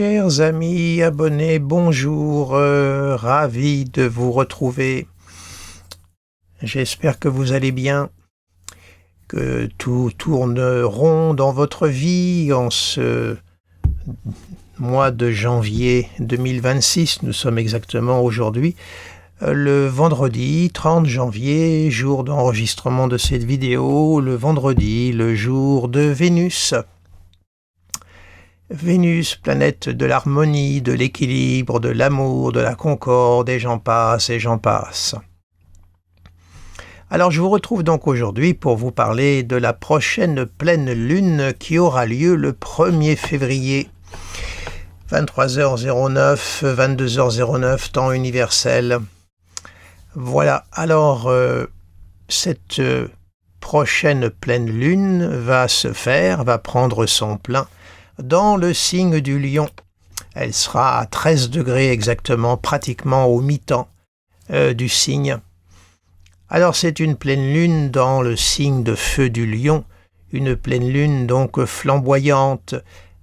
Chers amis abonnés, bonjour, ravi de vous retrouver. J'espère que vous allez bien, que tout tourne rond dans votre vie en ce mois de janvier 2026. Nous sommes exactement aujourd'hui le vendredi 30 janvier, jour d'enregistrement de cette vidéo, le vendredi, le jour de Vénus. Vénus, planète de l'harmonie, de l'équilibre, de l'amour, de la concorde, et j'en passe, et j'en passe. Alors je vous retrouve donc aujourd'hui pour vous parler de la prochaine pleine lune qui aura lieu le 1er février, 23h09, 22h09, temps universel. Voilà, alors cette prochaine pleine lune va prendre son plein dans le signe du Lion. Elle sera à 13 degrés exactement, pratiquement au mi-temps du signe. Alors c'est une pleine lune dans le signe de feu du Lion, une pleine lune donc flamboyante,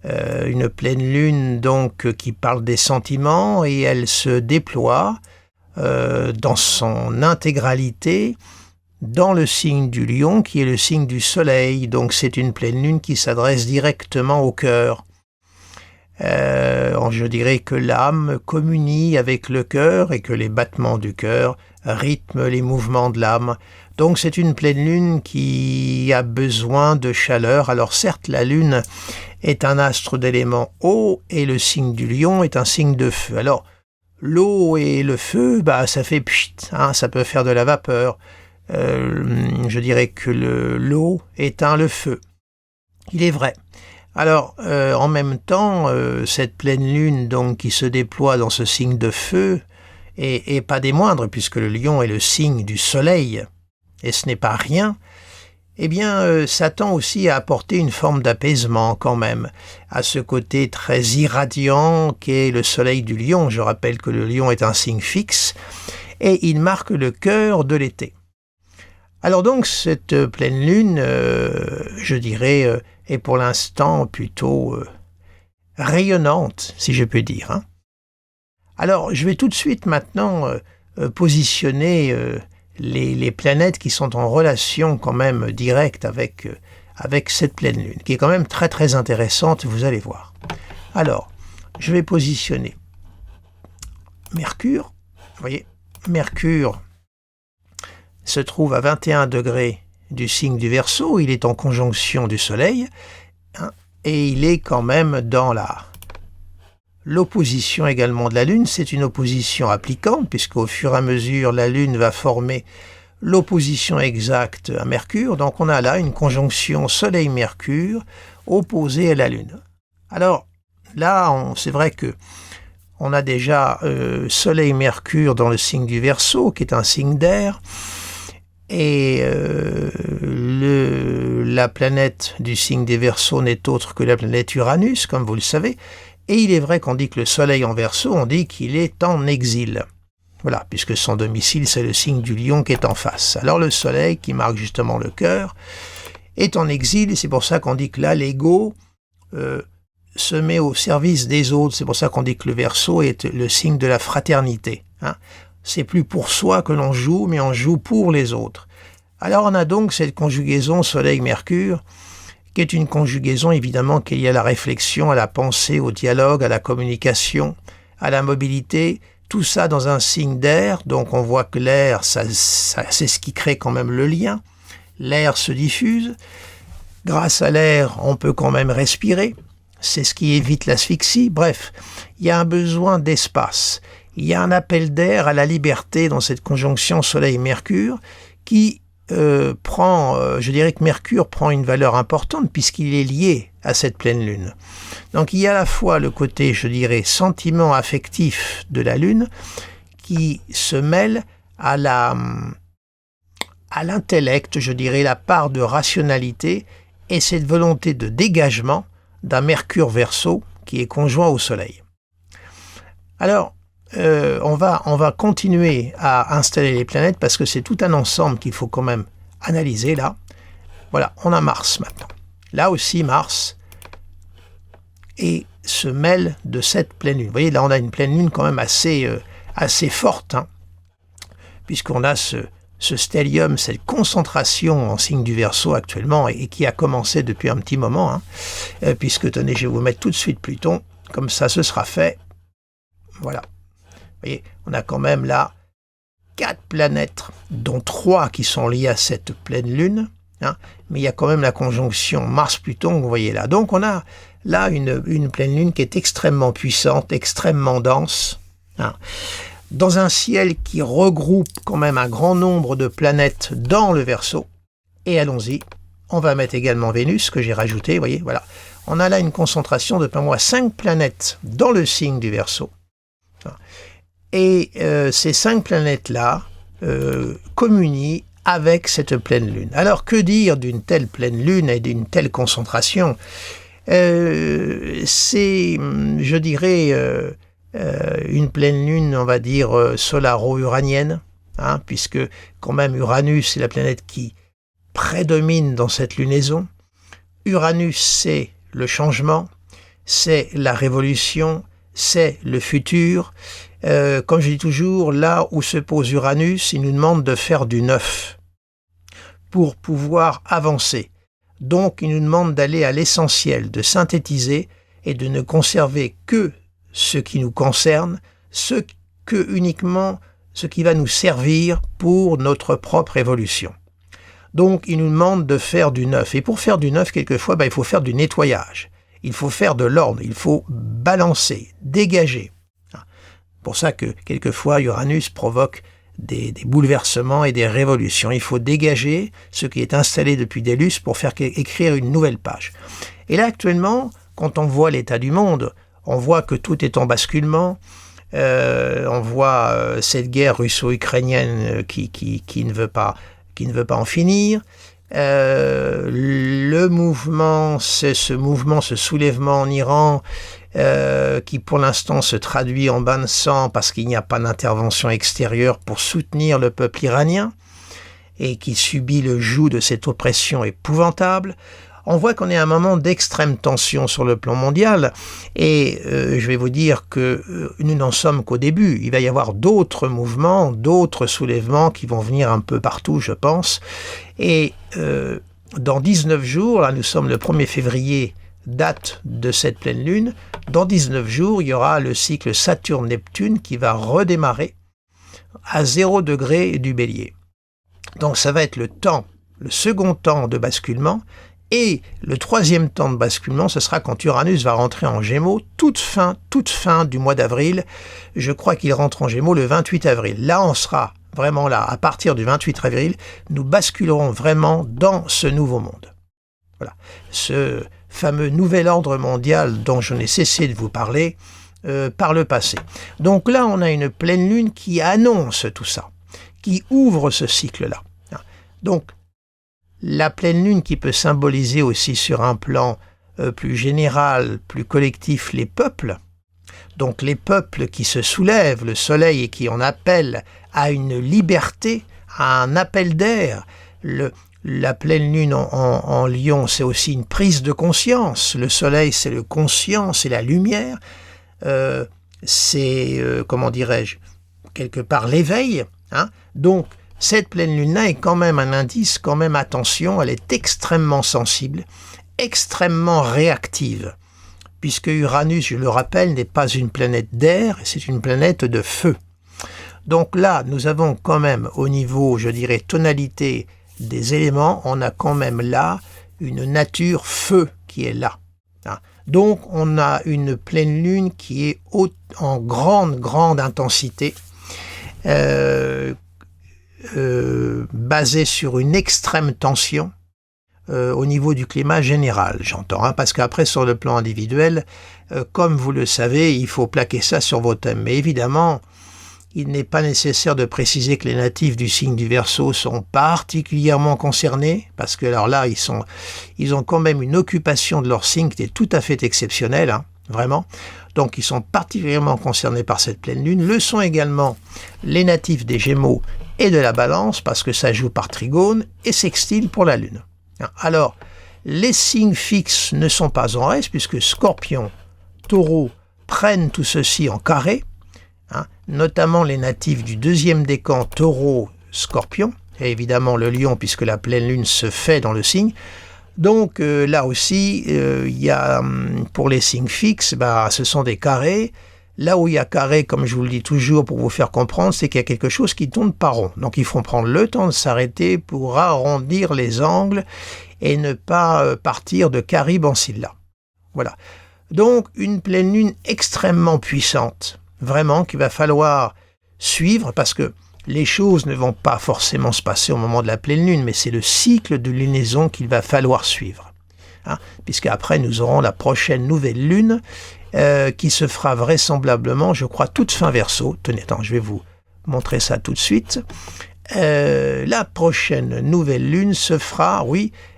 une pleine lune donc qui parle des sentiments et elle se déploie dans son intégralité dans le signe du Lion qui est le signe du Soleil. Donc c'est une pleine lune qui s'adresse directement au cœur. Je dirais que l'âme communie avec le cœur et que les battements du cœur rythment les mouvements de l'âme. Donc c'est une pleine lune qui a besoin de chaleur. Alors certes, la lune est un astre d'élément eau et le signe du Lion est un signe de feu. Alors l'eau et le feu, ça fait pchit, ça peut faire de la vapeur. Je dirais que l'eau éteint le feu. Il est vrai. Alors, en même temps, cette pleine lune donc qui se déploie dans ce signe de feu et pas des moindres, puisque le Lion est le signe du Soleil, et ce n'est pas rien, eh bien, ça tend aussi à apporter une forme d'apaisement quand même, à ce côté très irradiant qu'est le Soleil du Lion. Je rappelle que le Lion est un signe fixe, et il marque le cœur de l'été. Alors donc, cette pleine lune, je dirais, est pour l'instant plutôt rayonnante, si je peux dire. Alors, je vais tout de suite maintenant positionner les planètes qui sont en relation quand même directe avec cette pleine lune, qui est quand même très très intéressante, vous allez voir. Alors, je vais positionner Mercure. Vous voyez, Mercure se trouve à 21 degrés du signe du Verseau, il est en conjonction du Soleil, et il est quand même dans l'opposition également de la Lune. C'est une opposition applicante, puisqu'au fur et à mesure, la Lune va former l'opposition exacte à Mercure. Donc on a là une conjonction Soleil-Mercure opposée à la Lune. Alors là, c'est vrai que on a déjà Soleil-Mercure dans le signe du Verseau, qui est un signe d'air, et la planète du signe des Verseaux n'est autre que la planète Uranus, comme vous le savez. Et il est vrai qu'on dit que le Soleil en Verseau, on dit qu'il est en exil. Voilà, puisque son domicile, c'est le signe du Lion qui est en face. Alors le Soleil, qui marque justement le cœur, est en exil, et c'est pour ça qu'on dit que là, l'ego se met au service des autres. C'est pour ça qu'on dit que le Verseau est le signe de la fraternité. C'est plus pour soi que l'on joue, mais on joue pour les autres. Alors on a donc cette conjugaison Soleil-Mercure, qui est une conjugaison évidemment qui est liée à la réflexion, à la pensée, au dialogue, à la communication, à la mobilité, tout ça dans un signe d'air. Donc on voit que l'air, c'est ce qui crée quand même le lien. L'air se diffuse. Grâce à l'air, on peut quand même respirer. C'est ce qui évite l'asphyxie. Bref, il y a un besoin d'espace. Il y a un appel d'air à la liberté dans cette conjonction Soleil-Mercure qui je dirais que Mercure prend une valeur importante puisqu'il est lié à cette pleine lune. Donc il y a à la fois le côté, je dirais, sentiment affectif de la lune qui se mêle à l'intellect, je dirais, la part de rationalité et cette volonté de dégagement d'un Mercure Verseau qui est conjoint au Soleil. Alors, on va continuer à installer les planètes parce que c'est tout un ensemble qu'il faut quand même analyser là. Voilà, on a Mars maintenant. Là aussi, Mars est se mêle de cette pleine lune. Vous voyez, là on a une pleine lune quand même assez forte, hein, puisqu'on a ce stellium, cette concentration en signe du Verseau actuellement, et qui a commencé depuis un petit moment, hein, puisque, tenez, je vais vous mettre tout de suite Pluton, comme ça ce sera fait. Voilà. Vous voyez, on a quand même là 4 planètes, dont 3 qui sont liées à cette pleine lune, hein, mais il y a quand même la conjonction Mars-Pluton que vous voyez là. Donc on a là une pleine lune qui est extrêmement puissante, extrêmement dense, hein, dans un ciel qui regroupe quand même un grand nombre de planètes dans le Verseau. Et allons-y, on va mettre également Vénus, que j'ai rajouté, vous voyez, voilà. On a là une concentration de pas moins 5 planètes dans le signe du Verseau. Et ces 5 planètes-là communient avec cette pleine lune. Alors que dire d'une telle pleine lune et d'une telle concentration? C'est, je dirais, une pleine lune, on va dire, solaro-uranienne, hein, puisque quand même Uranus est la planète qui prédomine dans cette lunaison. Uranus, c'est le changement, c'est la révolution, c'est le futur. Comme je dis toujours, là où se pose Uranus, il nous demande de faire du neuf pour pouvoir avancer. Donc, il nous demande d'aller à l'essentiel, de synthétiser et de ne conserver que ce qui nous concerne, uniquement ce qui va nous servir pour notre propre évolution. Donc, il nous demande de faire du neuf. Et pour faire du neuf, quelquefois, il faut faire du nettoyage. Il faut faire de l'ordre, il faut balancer, dégager. C'est pour ça que, quelquefois, Uranus provoque des bouleversements et des révolutions. Il faut dégager ce qui est installé depuis des lustres pour faire écrire une nouvelle page. Et là, actuellement, quand on voit l'état du monde, on voit que tout est en basculement. On voit cette guerre russo-ukrainienne qui ne veut pas en finir. Le mouvement, c'est ce soulèvement en Iran qui pour l'instant se traduit en bain de sang parce qu'il n'y a pas d'intervention extérieure pour soutenir le peuple iranien et qui subit le joug de cette oppression épouvantable. On voit qu'on est à un moment d'extrême tension sur le plan mondial et je vais vous dire que nous n'en sommes qu'au début. Il va y avoir d'autres mouvements, d'autres soulèvements qui vont venir un peu partout, je pense. Et dans 19 jours, là nous sommes le 1er février, date de cette pleine lune, dans 19 jours, il y aura le cycle Saturne-Neptune qui va redémarrer à 0 degré du Bélier. Donc ça va être le second temps de basculement. Et le troisième temps de basculement, ce sera quand Uranus va rentrer en Gémeaux, toute fin du mois d'avril. Je crois qu'il rentre en Gémeaux le 28 avril. Là, on sera vraiment là. À partir du 28 avril, nous basculerons vraiment dans ce nouveau monde. Voilà. Ce fameux nouvel ordre mondial dont je n'ai cessé de vous parler par le passé. Donc là, on a une pleine lune qui annonce tout ça, qui ouvre ce cycle-là. Donc, la pleine lune qui peut symboliser aussi sur un plan plus général, plus collectif, les peuples. Donc les peuples qui se soulèvent, le soleil, et qui en appellent à une liberté, à un appel d'air. La pleine lune en Lion, c'est aussi une prise de conscience. Le soleil, c'est le conscient, c'est la lumière. Comment dirais-je, quelque part l'éveil. Hein. Donc, cette pleine lune-là est quand même un indice, quand même attention, elle est extrêmement sensible, extrêmement réactive, puisque Uranus, je le rappelle, n'est pas une planète d'air, c'est une planète de feu. Donc là, nous avons quand même au niveau, je dirais, tonalité des éléments, on a quand même là une nature feu qui est là. Donc on a une pleine lune qui est en grande intensité, basé sur une extrême tension au niveau du climat général, j'entends, parce qu'après sur le plan individuel, comme vous le savez, il faut plaquer ça sur vos thèmes. Mais évidemment, il n'est pas nécessaire de préciser que les natifs du signe du Verseau sont particulièrement concernés, parce que alors là, ils ont quand même une occupation de leur signe qui est tout à fait exceptionnelle, vraiment. Donc ils sont particulièrement concernés par cette pleine lune. Le sont également les natifs des Gémeaux et de la Balance, parce que ça joue par trigone et sextile pour la Lune. Alors, les signes fixes ne sont pas en reste, puisque Scorpion, taureaux prennent tout ceci en carré, notamment les natifs du deuxième décan taureau, scorpion, et évidemment le lion puisque la pleine lune se fait dans le signe. Donc là aussi, il y a pour les signes fixes, ce sont des carrés. Là où il y a carré, comme je vous le dis toujours pour vous faire comprendre, c'est qu'il y a quelque chose qui tourne pas rond. Donc il faut prendre le temps de s'arrêter pour arrondir les angles et ne pas partir de Caribe en Scylla. Voilà. Donc une pleine lune extrêmement puissante, vraiment qu'il va falloir suivre parce que les choses ne vont pas forcément se passer au moment de la pleine lune, mais c'est le cycle de lunaison qu'il va falloir suivre. Puisqu'après nous aurons la prochaine nouvelle lune qui se fera vraisemblablement, je crois, toute fin Verseau. Tenez, je vais vous montrer ça tout de suite. La prochaine nouvelle lune se fera,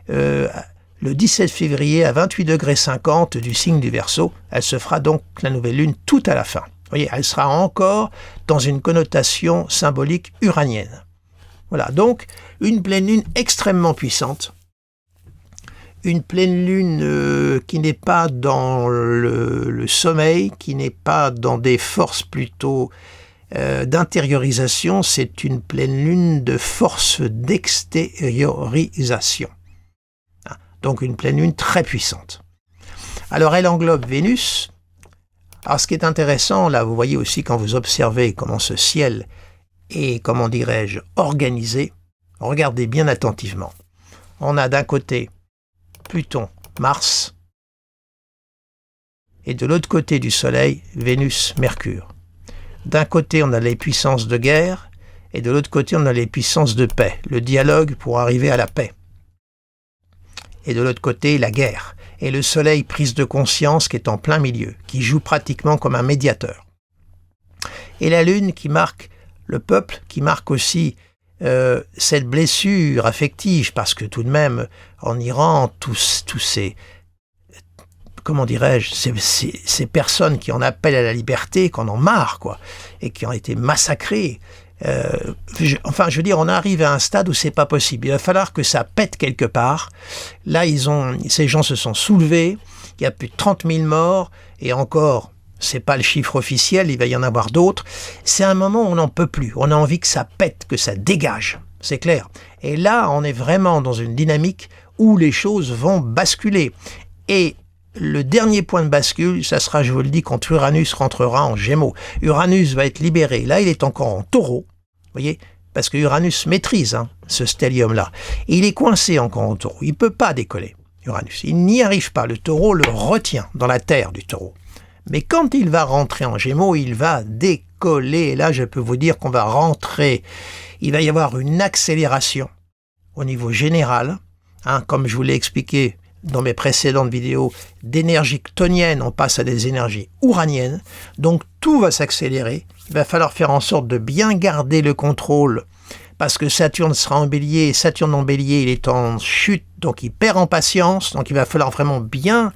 le 17 février à 28,50 du signe du Verseau. Elle se fera donc la nouvelle lune tout à la fin. Vous voyez, elle sera encore dans une connotation symbolique uranienne. Voilà, donc une pleine lune extrêmement puissante. Une pleine lune qui n'est pas dans le sommeil, qui n'est pas dans des forces plutôt d'intériorisation, c'est une pleine lune de force d'extériorisation. Donc une pleine lune très puissante. Alors elle englobe Vénus. Alors ce qui est intéressant, là vous voyez aussi quand vous observez comment ce ciel est, organisé, regardez bien attentivement. On a d'un côté Pluton, Mars, et de l'autre côté du Soleil, Vénus, Mercure. D'un côté on a les puissances de guerre, et de l'autre côté on a les puissances de paix, le dialogue pour arriver à la paix. Et de l'autre côté, la guerre. Et le soleil, prise de conscience, qui est en plein milieu, qui joue pratiquement comme un médiateur. Et la lune qui marque le peuple, qui marque aussi cette blessure affective, parce que tout de même, en Iran, tous ces ces personnes qui en appellent à la liberté, qui en ont marre, et qui ont été massacrées. On arrive à un stade où c'est pas possible. Il va falloir que ça pète quelque part. Là, ces gens se sont soulevés. Il y a plus de 30 000 morts. Et encore, c'est pas le chiffre officiel. Il va y en avoir d'autres. C'est un moment où on n'en peut plus. On a envie que ça pète, que ça dégage. C'est clair. Et là, on est vraiment dans une dynamique où les choses vont basculer. Et le dernier point de bascule, ça sera, je vous le dis, quand Uranus rentrera en Gémeaux. Uranus va être libéré. Là, il est encore en Taureau. Vous voyez, parce que Uranus maîtrise ce stellium-là. Et il est coincé encore en Taureau. Il ne peut pas décoller, Uranus. Il n'y arrive pas. Le Taureau le retient dans la terre du Taureau. Mais quand il va rentrer en Gémeaux, il va décoller. Et là, je peux vous dire qu'on va rentrer. Il va y avoir une accélération au niveau général. Comme je vous l'ai expliqué dans mes précédentes vidéos, d'énergie chthonienne, on passe à des énergies uraniennes. Donc tout va s'accélérer. Il va falloir faire en sorte de bien garder le contrôle parce que Saturne sera en bélier. Et Saturne en bélier, il est en chute, donc il perd en patience. Donc il va falloir vraiment bien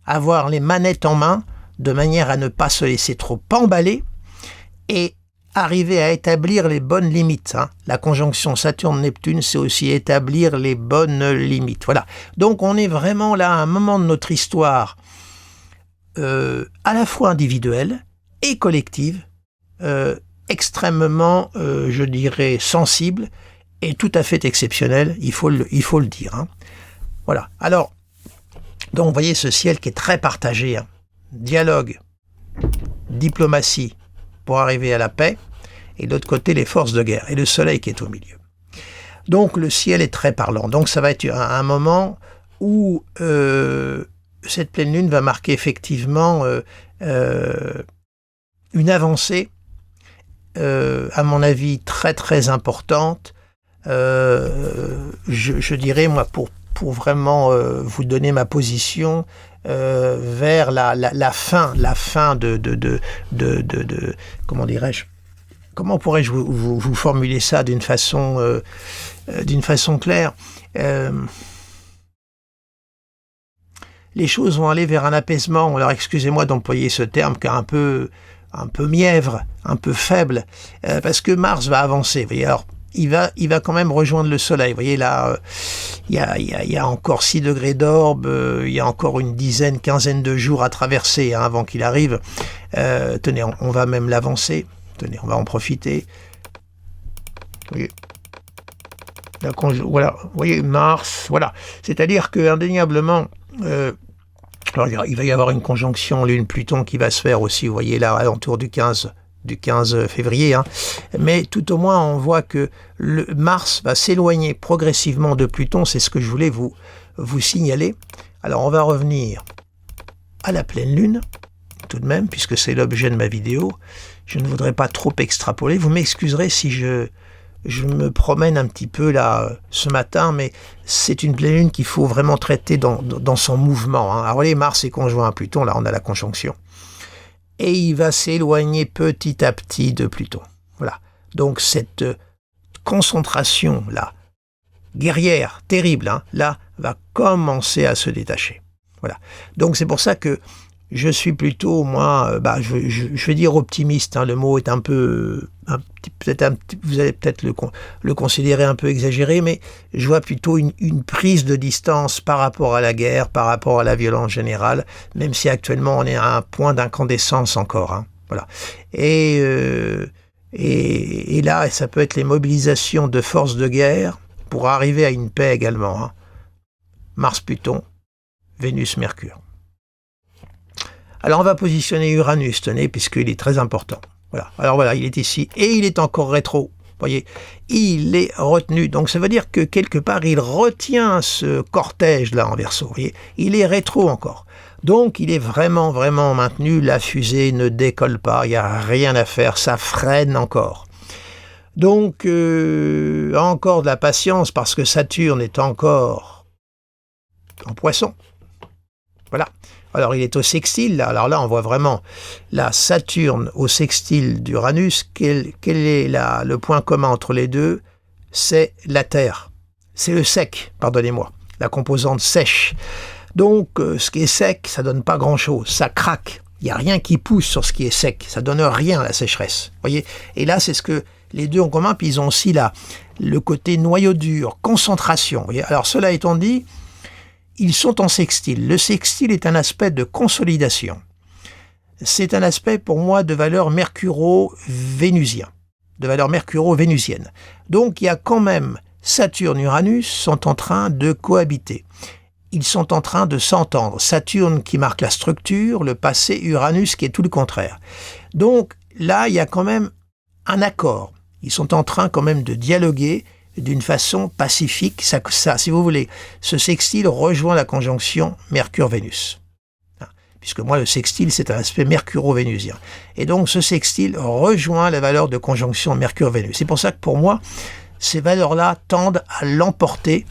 avoir les manettes en main de manière à ne pas se laisser trop emballer et arriver à établir les bonnes limites. La conjonction Saturne-Neptune, c'est aussi établir les bonnes limites. Voilà. Donc on est vraiment là à un moment de notre histoire à la fois individuelle et collective, extrêmement, je dirais, sensible et tout à fait exceptionnel, il faut le dire. Voilà. Alors, donc vous voyez ce ciel qui est très partagé. Dialogue, diplomatie, pour arriver à la paix, et de l'autre côté, les forces de guerre, et le soleil qui est au milieu. Donc, le ciel est très parlant. Donc, ça va être un moment où cette pleine lune va marquer effectivement une avancée, à mon avis, très, très importante. Je dirais, moi, pour vraiment vous donner ma position, vers la fin de comment dirais-je, comment pourrais-je vous formuler ça d'une façon claire. Les choses vont aller vers un apaisement. Alors excusez-moi d'employer ce terme qui est un peu mièvre, un peu faible, parce que Mars va avancer. Vous voyez, alors il va quand même rejoindre le soleil. Vous voyez là, il y a encore 6 degrés d'orbe, il y a encore une quinzaine de jours à traverser avant qu'il arrive. Tenez, on va même l'avancer. Tenez, on va en profiter. Vous voyez, voilà, vous voyez, Mars, voilà. C'est-à-dire que indéniablement, alors, il va y avoir une conjonction Lune-Pluton qui va se faire aussi, vous voyez là, alentour du 15 février. Mais tout au moins, on voit que le Mars va s'éloigner progressivement de Pluton. C'est ce que je voulais vous signaler. Alors, on va revenir à la pleine Lune, tout de même, puisque c'est l'objet de ma vidéo. Je ne voudrais pas trop extrapoler. Vous m'excuserez si je me promène un petit peu là ce matin, mais c'est une pleine lune qu'il faut vraiment traiter dans son mouvement. Alors les Mars est conjoint à Pluton, là on a la conjonction. Et il va s'éloigner petit à petit de Pluton. Voilà. Donc cette concentration là, guerrière, terrible, là, va commencer à se détacher. Voilà. Donc c'est pour ça que je suis plutôt, moi, je vais dire optimiste. Le mot est vous allez peut-être le considérer un peu exagéré, mais je vois plutôt une prise de distance par rapport à la guerre, par rapport à la violence générale, même si actuellement on est à un point d'incandescence encore. Voilà. Et là, ça peut être les mobilisations de forces de guerre pour arriver à une paix également. Mars-Pluton, Vénus-Mercure. Alors on va positionner Uranus, tenez, puisqu'il est très important. Voilà. Alors voilà, il est ici et il est encore rétro. Vous voyez, il est retenu. Donc ça veut dire que quelque part, il retient ce cortège-là en Verseau. Vous voyez, il est rétro encore. Donc il est vraiment, vraiment maintenu. La fusée ne décolle pas, il n'y a rien à faire, ça freine encore. Donc encore de la patience parce que Saturne est encore en Poisson. Voilà. Alors, il est au sextile, là. Alors là, on voit vraiment la Saturne au sextile d'Uranus. Quel est le point commun entre les deux? C'est la Terre. C'est le sec, pardonnez-moi, la composante sèche. Donc, ce qui est sec, ça donne pas grand-chose. Ça craque. Il n'y a rien qui pousse sur ce qui est sec. Ça donne rien, la sécheresse. Voyez. Et là, c'est ce que les deux ont commun. Puis ils ont aussi le côté noyau dur, concentration. Voyez. Alors, cela étant dit, ils sont en sextile. Le sextile est un aspect de consolidation. C'est un aspect, pour moi, de valeur mercuro-vénusien, de valeur mercuro-vénusienne. Donc, il y a quand même Saturne et Uranus sont en train de cohabiter. Ils sont en train de s'entendre. Saturne qui marque la structure, le passé, Uranus qui est tout le contraire. Donc, là, il y a quand même un accord. Ils sont en train quand même de dialoguer d'une façon pacifique. Ça, si vous voulez, ce sextile rejoint la conjonction Mercure-Vénus. Puisque moi, le sextile, c'est un aspect mercuro-vénusien. Et donc, ce sextile rejoint la valeur de conjonction Mercure-Vénus. C'est pour ça que, pour moi, ces valeurs-là tendent à l'emporter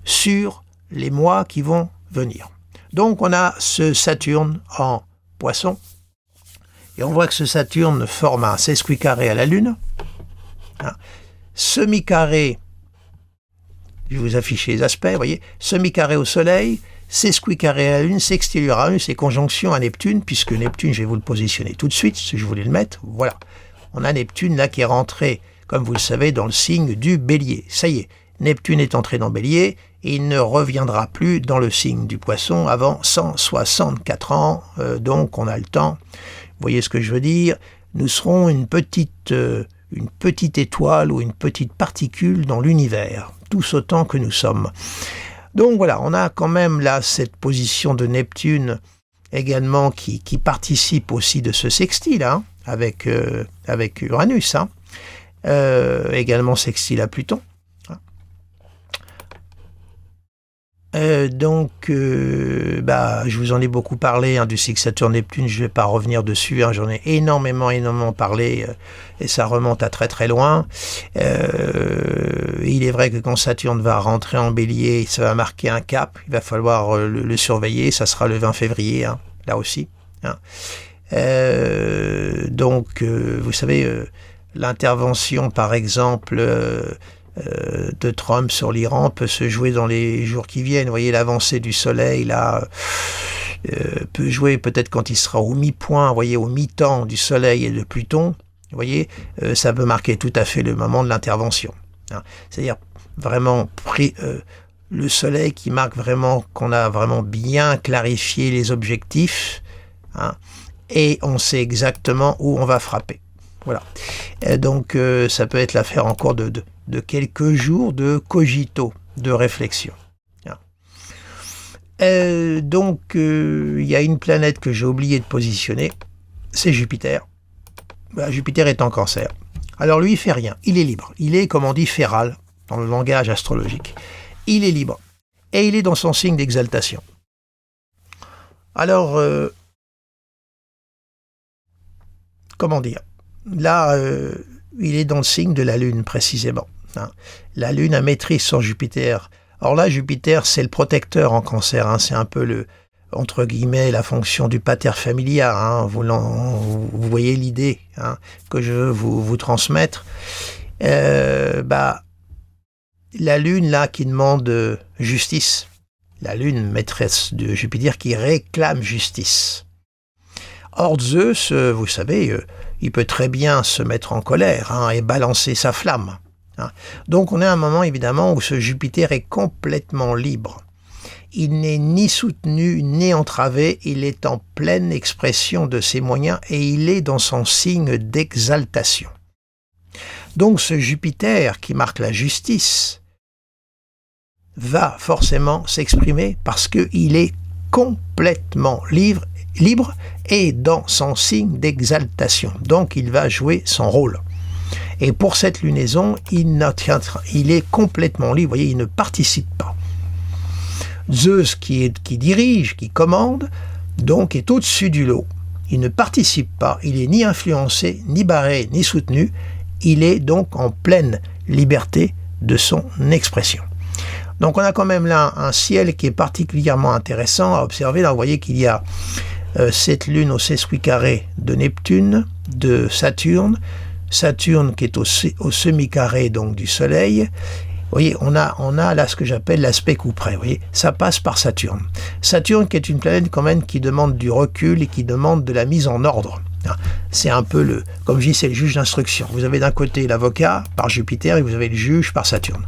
sur les mois qui vont venir. Donc, on a ce Saturne en Poisson. Et on voit que ce Saturne forme un sesquicarré à la Lune. Semi-carré, je vais vous afficher les aspects, vous voyez, semi-carré au Soleil, sesquicarré à la Lune, sextile Uranus et conjonction à Neptune, puisque Neptune, je vais vous le positionner tout de suite, si je voulais le mettre, voilà. On a Neptune là qui est rentré, comme vous le savez, dans le signe du Bélier. Ça y est, Neptune est entré dans Bélier, et il ne reviendra plus dans le signe du Poisson avant 164 ans, donc on a le temps. Vous voyez ce que je veux dire? Nous serons une petite étoile ou une petite particule dans l'univers, tous autant que nous sommes. Donc voilà, on a quand même là cette position de Neptune également qui participe aussi de ce sextile avec Uranus, également sextile à Pluton. Je vous en ai beaucoup parlé du cycle Saturne-Neptune, je ne vais pas revenir dessus, j'en ai énormément parlé et ça remonte à très très loin. Il est vrai que quand Saturne va rentrer en Bélier, ça va marquer un cap, il va falloir le surveiller, ça sera le 20 février, là aussi. Vous savez, l'intervention par exemple de Trump sur l'Iran peut se jouer dans les jours qui viennent. Vous voyez, l'avancée du Soleil, là, peut jouer peut-être quand il sera au mi-point, vous voyez, au mi-temps du Soleil et de Pluton. Vous voyez, ça peut marquer tout à fait le moment de l'intervention. hein. C'est-à-dire vraiment le soleil qui marque vraiment qu'on a vraiment bien clarifié les objectifs, hein, et on sait exactement où on va frapper. Voilà. Et donc ça peut être l'affaire encore de quelques jours de cogito, de réflexion. Donc il y a une planète que j'ai oublié de positionner, c'est Jupiter. Jupiter est en Cancer. Alors lui, il fait rien, il est libre. Il est, comme on dit, féral, dans le langage astrologique. Il est libre. Et il est dans son signe d'exaltation. Alors, comment dire? Là, il est dans le signe de la Lune, précisément, hein. La Lune a maîtrise sur Jupiter. Or là, Jupiter, c'est le protecteur en Cancer, hein. C'est un peu entre guillemets, la fonction du pater familia, hein. Vous voyez l'idée, hein, que je veux vous transmettre. La Lune, là, qui demande justice. La Lune, maîtresse de Jupiter, qui réclame justice. Or, Zeus, vous savez, il peut très bien se mettre en colère, hein, et balancer sa flamme. Hein. Donc on est à un moment évidemment où ce Jupiter est complètement libre. Il n'est ni soutenu ni entravé, il est en pleine expression de ses moyens et il est dans son signe d'exaltation. Donc ce Jupiter qui marque la justice va forcément s'exprimer parce qu'il est complètement libre et dans son signe d'exaltation. Donc il va jouer son rôle. Et pour cette lunaison, il est complètement libre, vous voyez, il ne participe pas. Zeus qui dirige, qui commande, donc est au-dessus du lot. Il ne participe pas, il n'est ni influencé, ni barré, ni soutenu. Il est donc en pleine liberté de son expression. Donc on a quand même là un ciel qui est particulièrement intéressant à observer. Là, vous voyez qu'il y a cette lune au sesquicarré de Neptune, de Saturne qui est au semi-carré donc du Soleil. Vous voyez, on a là ce que j'appelle l'aspect coup près. Vous voyez, ça passe par Saturne. Saturne qui est une planète quand même qui demande du recul et qui demande de la mise en ordre. C'est un peu comme je dis, c'est le juge d'instruction. Vous avez d'un côté l'avocat par Jupiter et vous avez le juge par Saturne.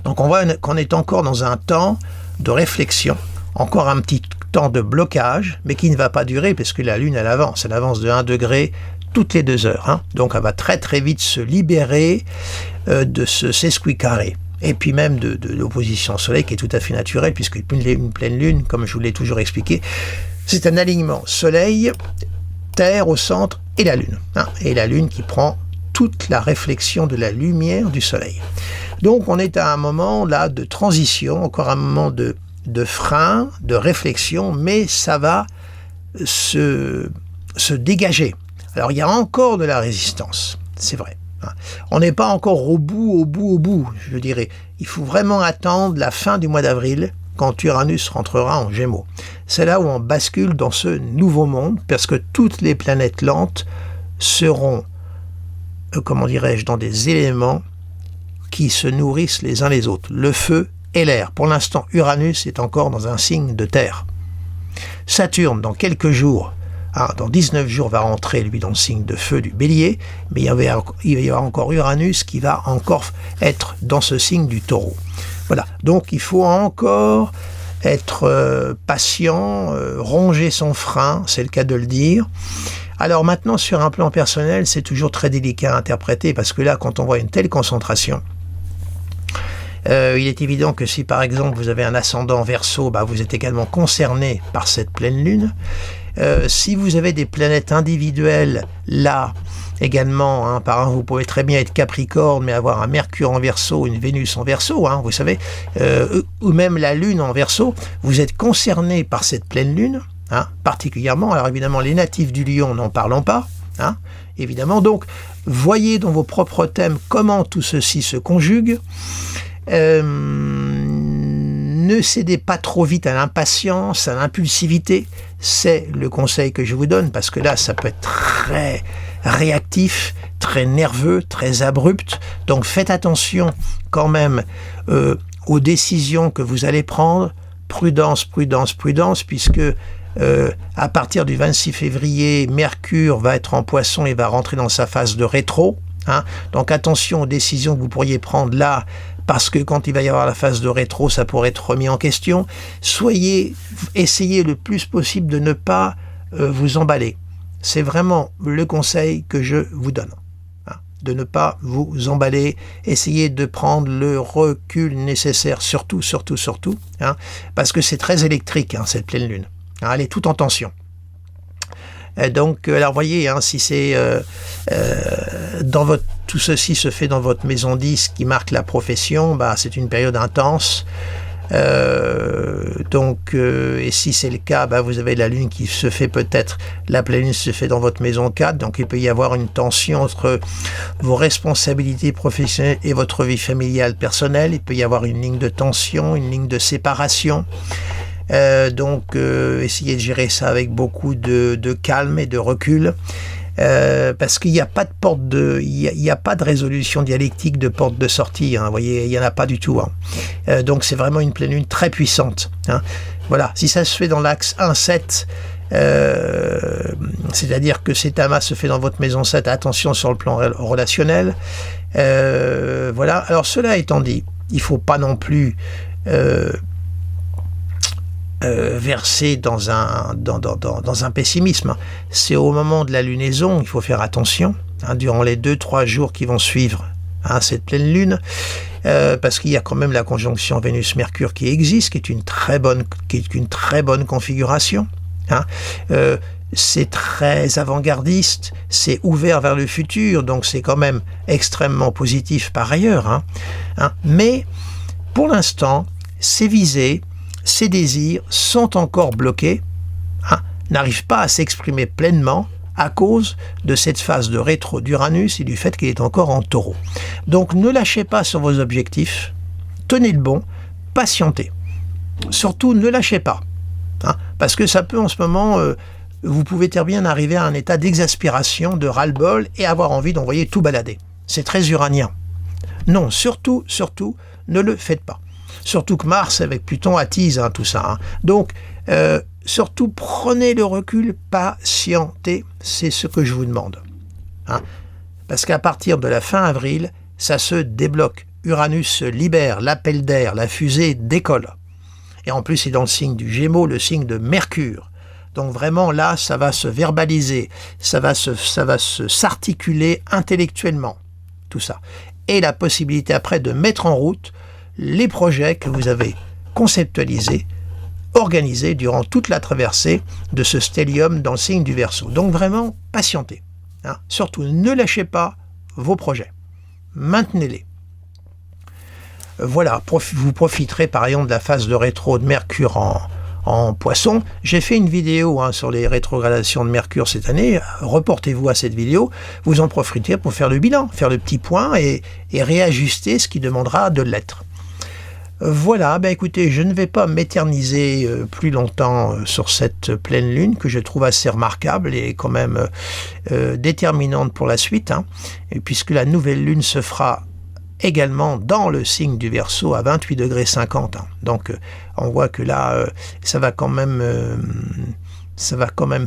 Donc on voit qu'on est encore dans un temps de réflexion, encore un petit temps de blocage, mais qui ne va pas durer parce que la Lune elle avance de 1 degré toutes les 2 heures. Hein. Donc elle va très très vite se libérer de ce sesquicarré. Et puis même de l'opposition au Soleil qui est tout à fait naturelle, puisque une pleine Lune, comme je vous l'ai toujours expliqué, c'est un alignement Soleil, Terre au centre et la Lune. Hein. Et la Lune qui prend toute la réflexion de la lumière du Soleil. Donc on est à un moment là de transition, encore un moment de frein, de réflexion, mais ça va se dégager. Alors il y a encore de la résistance, c'est vrai. On n'est pas encore au bout, je dirais. Il faut vraiment attendre la fin du mois d'avril, quand Uranus rentrera en Gémeaux. C'est là où on bascule dans ce nouveau monde, parce que toutes les planètes lentes seront, dans des éléments qui se nourrissent les uns les autres. Le feu et l'air. Pour l'instant, Uranus est encore dans un signe de terre. Saturne, dans quelques jours, dans 19 jours, va rentrer, lui, dans le signe de feu du Bélier, mais il va y avoir encore Uranus qui va encore être dans ce signe du Taureau. Voilà, donc il faut encore être patient, ronger son frein, c'est le cas de le dire. Alors maintenant, sur un plan personnel, c'est toujours très délicat à interpréter, parce que là, quand on voit une telle concentration, il est évident que si, par exemple, vous avez un ascendant Verseau, vous êtes également concerné par cette pleine lune. Si vous avez des planètes individuelles là également, vous pouvez très bien être Capricorne mais avoir un Mercure en Verseau, une Vénus en Verseau, vous savez, ou même la Lune en Verseau, vous êtes concerné par cette pleine lune, particulièrement. Alors évidemment les natifs du Lion, n'en parlons pas, évidemment. Donc voyez dans vos propres thèmes comment tout ceci se conjugue. Ne cédez pas trop vite à l'impatience, à l'impulsivité. C'est le conseil que je vous donne, parce que là, ça peut être très réactif, très nerveux, très abrupt. Donc faites attention quand même aux décisions que vous allez prendre. Prudence, puisque à partir du 26 février, Mercure va être en Poisson et va rentrer dans sa phase de rétro. hein. Donc attention aux décisions que vous pourriez prendre là, parce que quand il va y avoir la phase de rétro, ça pourrait être remis en question. Essayez le plus possible de ne pas vous emballer. C'est vraiment le conseil que je vous donne. Hein, de ne pas vous emballer. Essayez de prendre le recul nécessaire, surtout, hein, parce que c'est très électrique, hein, cette pleine lune. Hein, elle est toute en tension. Donc, alors voyez, hein, si c'est tout ceci se fait dans votre maison 10 qui marque la profession, bah, c'est une période intense. Et si c'est le cas, bah, vous avez la lune qui se fait peut-être, la pleine lune se fait dans votre maison 4, donc il peut y avoir une tension entre vos responsabilités professionnelles et votre vie familiale personnelle. Il peut y avoir une ligne de tension, une ligne de séparation. Essayez de gérer ça avec beaucoup de calme et de recul, parce qu'il n'y a pas il n'y a pas de résolution dialectique de porte de sortie, hein, vous voyez, il n'y en a pas du tout, hein. Donc c'est vraiment une pleine lune très puissante, hein. Voilà, si ça se fait dans l'axe 1-7, c'est-à-dire que cet amas se fait dans votre maison 7, attention sur le plan relationnel, voilà. Alors cela étant dit, il ne faut pas non plus verser dans un pessimisme. C'est au moment de la lunaison, il faut faire attention, hein, durant les 2-3 jours qui vont suivre, hein, cette pleine lune, parce qu'il y a quand même la conjonction Vénus-Mercure qui existe, qui est une très bonne configuration, hein. C'est très avant-gardiste, c'est ouvert vers le futur, donc c'est quand même extrêmement positif par ailleurs, hein. Mais pour l'instant, ces visées, ces désirs sont encore bloqués, hein, n'arrivent pas à s'exprimer pleinement à cause de cette phase de rétro d'Uranus et du fait qu'il est encore en Taureau. Donc ne lâchez pas sur vos objectifs, tenez le bon, patientez. Surtout ne lâchez pas, hein, parce que ça peut en ce moment, vous pouvez très bien arriver à un état d'exaspération, de ras-le-bol et avoir envie d'envoyer tout balader. C'est très uranien. Non, surtout, ne le faites pas. Surtout que Mars avec Pluton attise, hein, tout ça, hein. Donc, surtout, prenez le recul, patientez, c'est ce que je vous demande, hein. Parce qu'à partir de la fin avril, ça se débloque. Uranus se libère, l'appel d'air, la fusée décolle. Et en plus, c'est dans le signe du Gémeaux, le signe de Mercure. Donc vraiment, là, ça va se verbaliser, ça va s'articuler intellectuellement, tout ça. Et la possibilité après de mettre en route les projets que vous avez conceptualisés, organisés durant toute la traversée de ce stellium dans le signe du Verseau. Donc vraiment, patientez, hein. Surtout, ne lâchez pas vos projets. Maintenez-les. Voilà, vous profiterez par exemple de la phase de rétro de Mercure en Poisson. J'ai fait une vidéo, hein, sur les rétrogradations de Mercure cette année. Reportez-vous à cette vidéo. Vous en profiterez pour faire le bilan, faire le petit point et réajuster ce qui demandera de l'être. Voilà, ben écoutez, je ne vais pas m'éterniser plus longtemps sur cette pleine lune que je trouve assez remarquable et quand même déterminante pour la suite, hein, et puisque la nouvelle lune se fera également dans le signe du Verseau à 28 degrés 50. Hein. Donc on voit que là, ça va quand même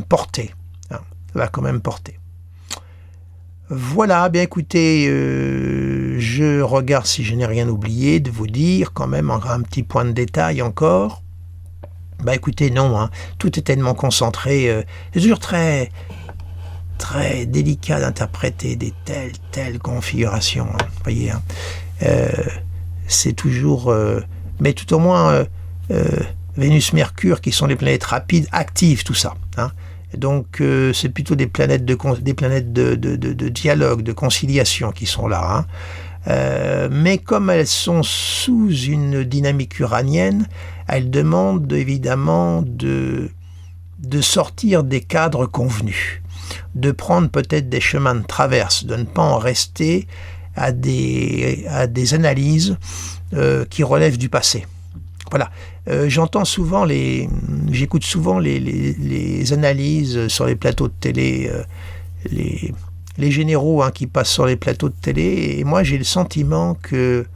porter. Hein, ça va quand même porter. Voilà, bien écoutez, je regarde si je n'ai rien oublié de vous dire, quand même un petit point de détail encore. Bah écoutez, non, hein, tout est tellement concentré, c'est toujours très délicat d'interpréter des telles configurations, hein, voyez, hein. C'est toujours, mais tout au moins, Vénus-Mercure, qui sont les planètes rapides, activent tout ça, hein. Donc c'est plutôt des planètes de dialogue, de conciliation qui sont là, hein. Mais comme elles sont sous une dynamique uranienne, elles demandent évidemment de sortir des cadres convenus, de prendre peut-être des chemins de traverse, de ne pas en rester à des analyses qui relèvent du passé. Voilà, j'écoute souvent les analyses sur les plateaux de télé, les généraux, hein, qui passent sur les plateaux de télé, et moi j'ai le sentiment qu'ils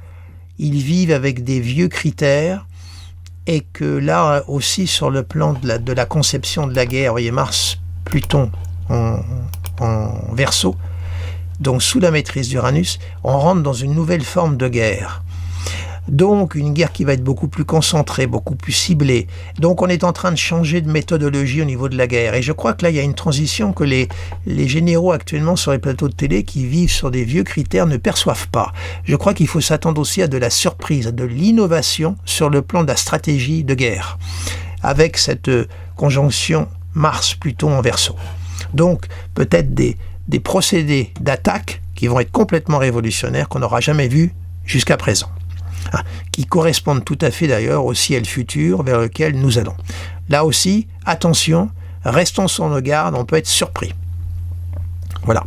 vivent avec des vieux critères, et que là aussi sur le plan de la conception de la guerre, vous voyez Mars, Pluton en Verseau, donc sous la maîtrise d'Uranus, on rentre dans une nouvelle forme de guerre. Donc une guerre qui va être beaucoup plus concentrée, beaucoup plus ciblée. Donc on est en train de changer de méthodologie au niveau de la guerre. Et je crois que là, il y a une transition que les généraux actuellement sur les plateaux de télé qui vivent sur des vieux critères ne perçoivent pas. Je crois qu'il faut s'attendre aussi à de la surprise, à de l'innovation sur le plan de la stratégie de guerre, avec cette conjonction Mars-Pluton en Verseau. Donc peut-être des procédés d'attaque qui vont être complètement révolutionnaires qu'on n'aura jamais vus jusqu'à présent, qui correspondent tout à fait d'ailleurs au ciel futur vers lequel nous allons. Là aussi, attention, restons sur nos gardes, on peut être surpris. Voilà.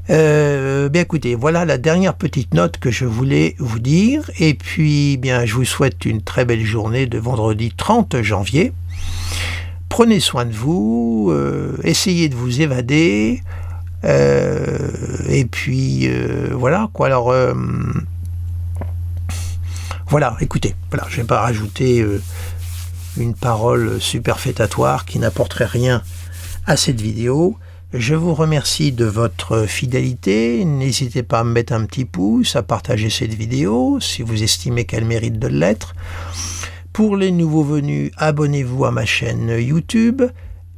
Bien écoutez, voilà la dernière petite note que je voulais vous dire. Et puis, bien, je vous souhaite une très belle journée de vendredi 30 janvier. Prenez soin de vous, essayez de vous évader. Et puis, voilà quoi. Alors, voilà, écoutez, voilà, je ne vais pas rajouter une parole superfétatoire qui n'apporterait rien à cette vidéo. Je vous remercie de votre fidélité. N'hésitez pas à me mettre un petit pouce, à partager cette vidéo si vous estimez qu'elle mérite de l'être. Pour les nouveaux venus, abonnez-vous à ma chaîne YouTube,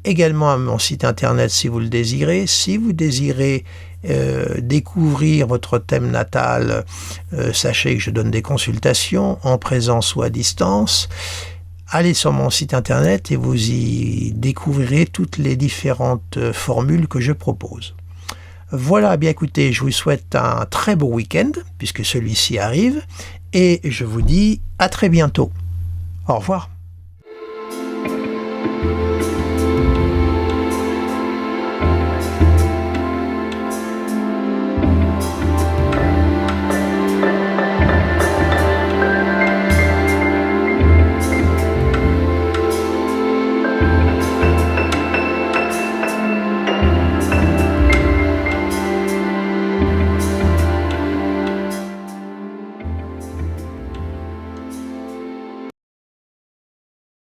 également à mon site internet si vous le désirez. Si vous désirez découvrir votre thème natal, sachez que je donne des consultations en présence ou à distance. Allez sur mon site internet et vous y découvrirez toutes les différentes formules que je propose. Voilà, bien écoutez, je vous souhaite un très beau week-end puisque celui-ci arrive et je vous dis à très bientôt. Au revoir.